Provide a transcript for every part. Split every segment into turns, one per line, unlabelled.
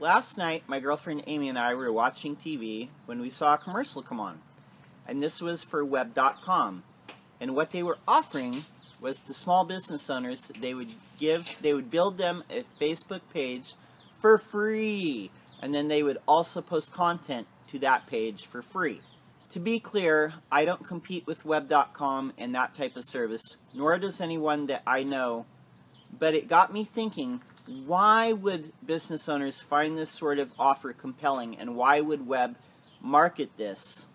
Last night, my girlfriend Amy and I were watching TV when we saw a commercial come on. And this was for web.com. And what they were offering was to small business owners, they would build them a Facebook page for free. And then they would also post content to that page for free. To be clear, I don't compete with web.com and that type of service, nor does anyone that I know. But it got me thinking, why would business owners find this sort of offer compelling, and why would web market this?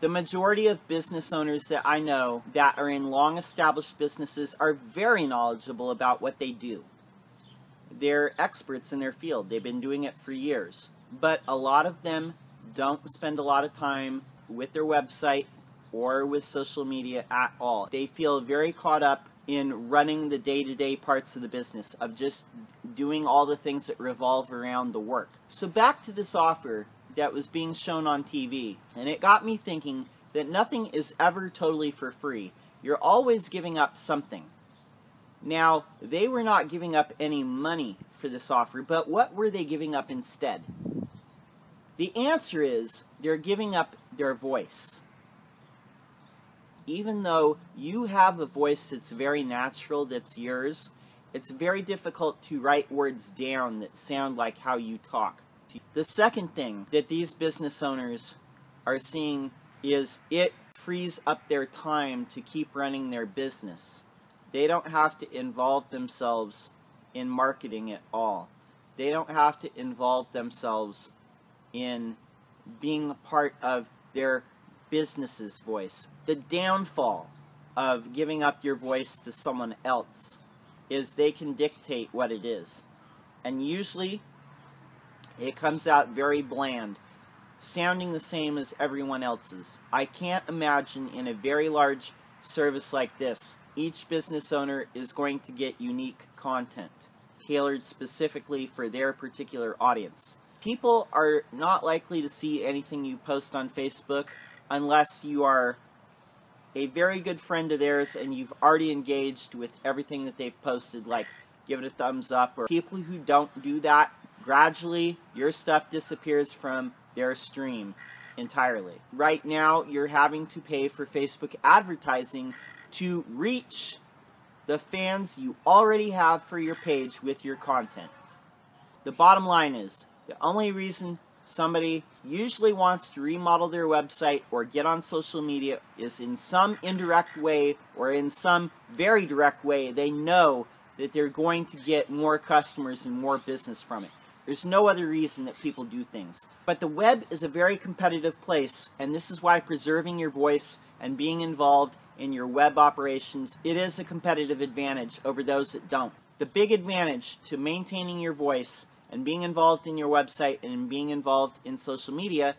The majority of business owners that I know that are in long-established businesses are very knowledgeable about what they do. They're experts in their field. They've been doing it for years. But a lot of them don't spend a lot of time with their website or with social media at all. They feel very caught up in running the day-to-day parts of the business, of just doing all the things that revolve around the work. So back to this offer that was being shown on TV, and it got me thinking that nothing is ever totally for free. You're always giving up something. Now, they were not giving up any money for this offer, but what were they giving up instead? The answer is they're giving up their voice. Even though you have a voice that's very natural, that's yours, it's very difficult to write words down that sound like how you talk. The second thing that these business owners are seeing is it frees up their time to keep running their business. They don't have to involve themselves in marketing at all. They don't have to involve themselves in being a part of their business's voice. The downfall of giving up your voice to someone else is they can dictate what it is. And usually it comes out very bland, sounding the same as everyone else's. I can't imagine in a very large service like this, each business owner is going to get unique content, tailored specifically for their particular audience. People are not likely to see anything you post on Facebook unless you are a very good friend of theirs and you've already engaged with everything that they've posted, like give it a thumbs up. Or people who don't do that, gradually your stuff disappears from their stream entirely. Right now, you're having to pay for Facebook advertising to reach the fans you already have for your page with your content. The bottom line is, the only reason somebody usually wants to remodel their website or get on social media is in some indirect way or in some very direct way. They know that they're going to get more customers and more business from it. There's no other reason that people do things. But the web is a very competitive place, and this is why preserving your voice and being involved in your web operations, it is a competitive advantage over those that don't. The big advantage to maintaining your voice and being involved in your website and being involved in social media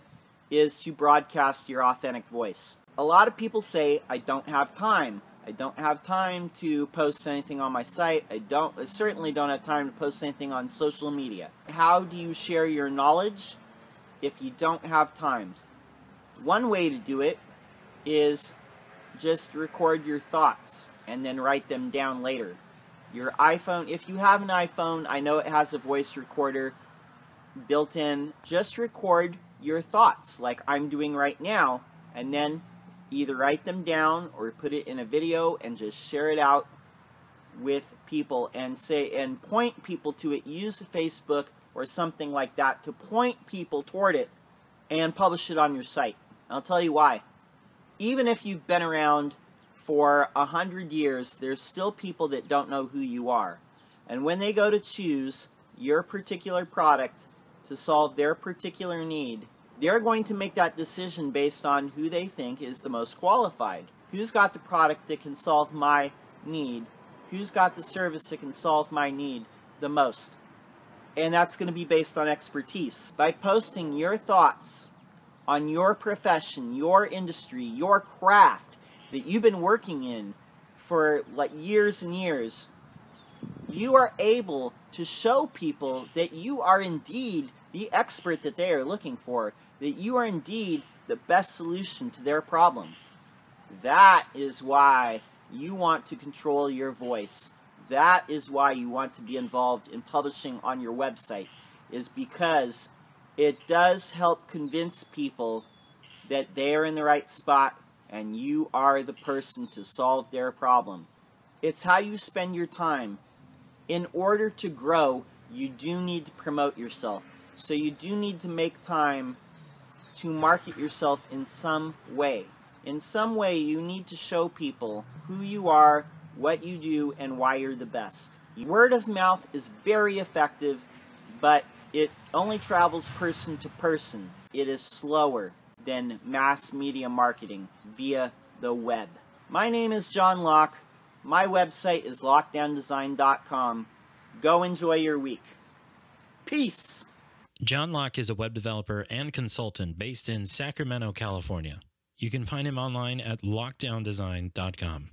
is to broadcast your authentic voice. A lot of people say, I don't have time. I don't have time to post anything on my site. I certainly don't have time to post anything on social media. How do you share your knowledge if you don't have time? One way to do it is just record your thoughts and then write them down later. Your iPhone, if you have an iPhone, I know it has a voice recorder built in. Just record your thoughts like I'm doing right now, and then either write them down or put it in a video and just share it out with people and point people to it. Use Facebook or something like that to point people toward it and publish it on your site. I'll tell you why. Even if you've been around for 100 years, there's still people that don't know who you are. And when they go to choose your particular product to solve their particular need, they're going to make that decision based on who they think is the most qualified. Who's got the product that can solve my need? Who's got the service that can solve my need the most? And that's going to be based on expertise. By posting your thoughts on your profession, your industry, your craft that you've been working in for like years and years, you are able to show people that you are indeed the expert that they are looking for, that you are indeed the best solution to their problem. That is why you want to control your voice. That is why you want to be involved in publishing on your website. is because it does help convince people that they are in the right spot and you are the person to solve their problem. It's how you spend your time. In order to grow, you do need to promote yourself. So you do need to make time to market yourself in some way. In some way, you need to show people who you are, what you do, and why you're the best. Word of mouth is very effective, but it only travels person to person. It is slower than mass media marketing via the web. My name is John Locke. My website is lockdowndesign.com. Go enjoy your week. Peace!
John Locke is a web developer and consultant based in Sacramento, California. You can find him online at lockdowndesign.com.